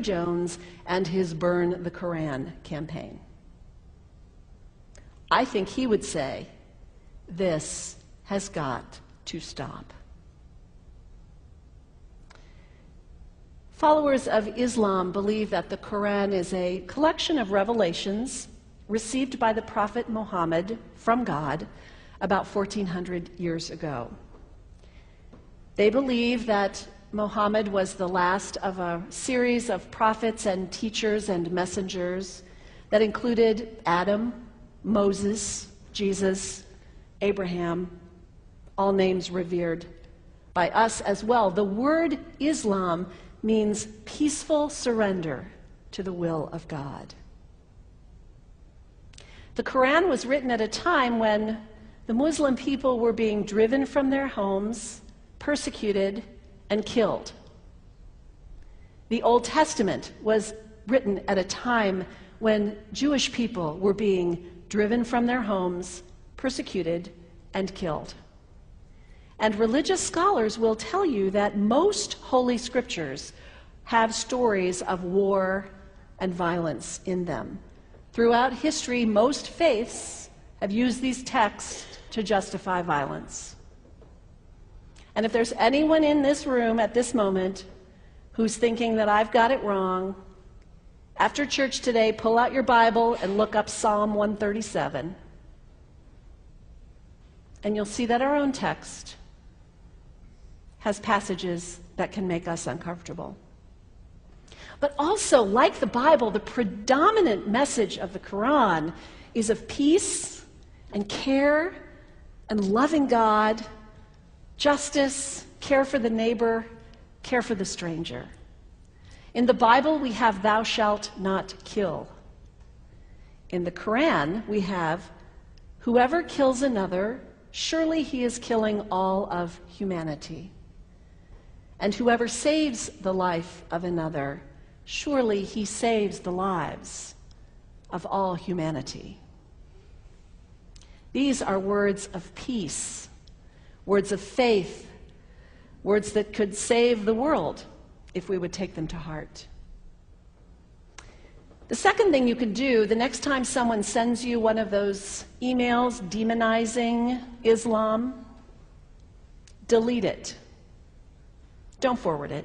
Jones and his Burn the Koran campaign. I think he would say, this has got to stop. Followers of Islam believe that the Quran is a collection of revelations received by the Prophet Muhammad from God about 1400 years ago. They believe that Muhammad was the last of a series of prophets and teachers and messengers that included Adam, Moses, Jesus, Abraham, all names revered by us as well. The word Islam means peaceful surrender to the will of God. The Quran was written at a time when the Muslim people were being driven from their homes, persecuted, and killed. The Old Testament was written at a time when Jewish people were being driven from their homes, persecuted, and killed. And religious scholars will tell you that most Holy Scriptures have stories of war and violence in them. Throughout history, most faiths have used these texts to justify violence. And if there's anyone in this room at this moment who's thinking that I've got it wrong, after church today, pull out your Bible and look up Psalm 137. And you'll see that our own text has passages that can make us uncomfortable. But also, like the Bible, the predominant message of the Quran is of peace and care and loving God, justice, care for the neighbor, care for the stranger. In the Bible, we have thou shalt not kill. In the Quran, we have whoever kills another, surely he is killing all of humanity. And whoever saves the life of another, surely he saves the lives of all humanity. These are words of peace, words of faith, words that could save the world if we would take them to heart. The second thing you can do the next time someone sends you one of those emails demonizing Islam, delete it. Don't forward it.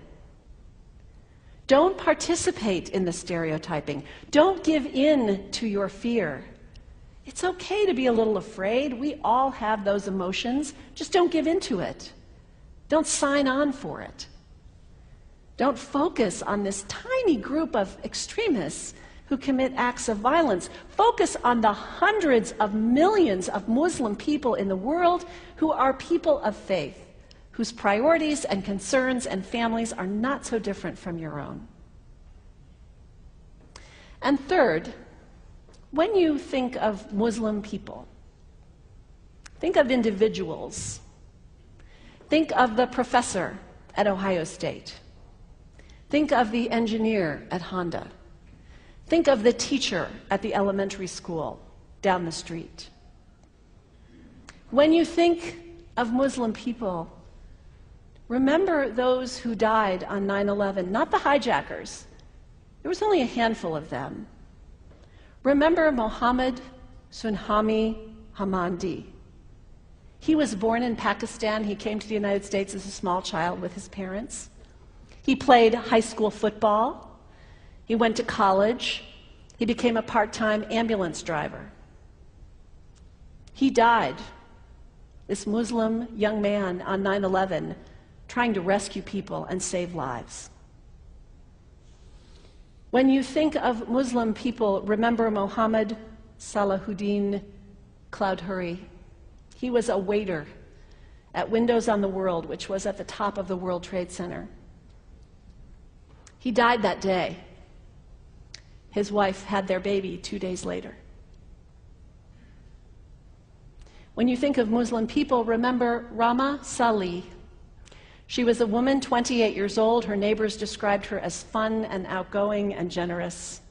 Don't participate in the stereotyping. Don't give in to your fear. It's okay to be a little afraid. We all have those emotions. Just don't give in to it. Don't sign on for it. Don't focus on this tiny group of extremists who commit acts of violence. Focus on the hundreds of millions of Muslim people in the world who are people of faith, whose priorities and concerns and families are not so different from your own. And third, when you think of Muslim people, think of individuals. Think of the professor at Ohio State. Think of the engineer at Honda. Think of the teacher at the elementary school down the street. When you think of Muslim people, remember those who died on 9/11, not the hijackers. There was only a handful of them. Remember Mohammed Sunhami Hamandi. He was born in Pakistan. He came to the United States as a small child with his parents. He played high school football. He went to college. He became a part-time ambulance driver. He died, this Muslim young man, on 9/11, trying to rescue people and save lives. When you think of Muslim people, remember Mohammed Salahuddin Cloudhurry. He was a waiter at Windows on the World, which was at the top of the World Trade Center. He died that day. His wife had their baby 2 days later. When you think of Muslim people, remember Rama Salih. She was a woman, 28 years old. Her neighbors described her as fun and outgoing and generous.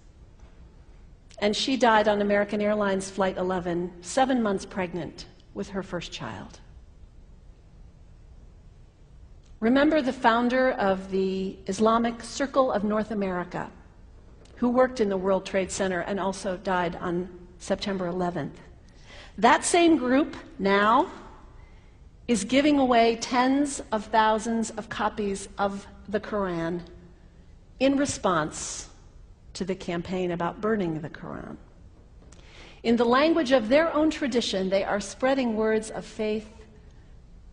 And she died on American Airlines Flight 11, 7 months pregnant with her first child. Remember the founder of the Islamic Circle of North America, who worked in the World Trade Center and also died on September 11th. That same group now is giving away tens of thousands of copies of the Quran in response to the campaign about burning the Quran. In the language of their own tradition, they are spreading words of faith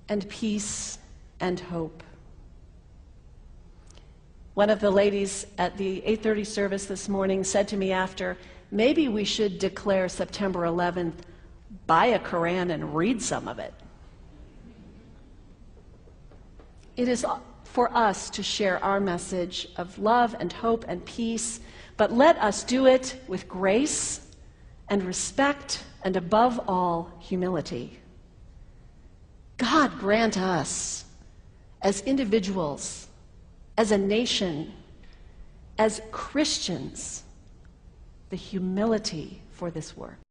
and peace and hope. One of the ladies at the 8:30 service this morning said to me after, maybe we should declare September 11th, buy a Quran and read some of it. It is for us to share our message of love and hope and peace, but let us do it with grace and respect and, above all, humility. God grant us, as individuals, as a nation, as Christians, the humility for this work.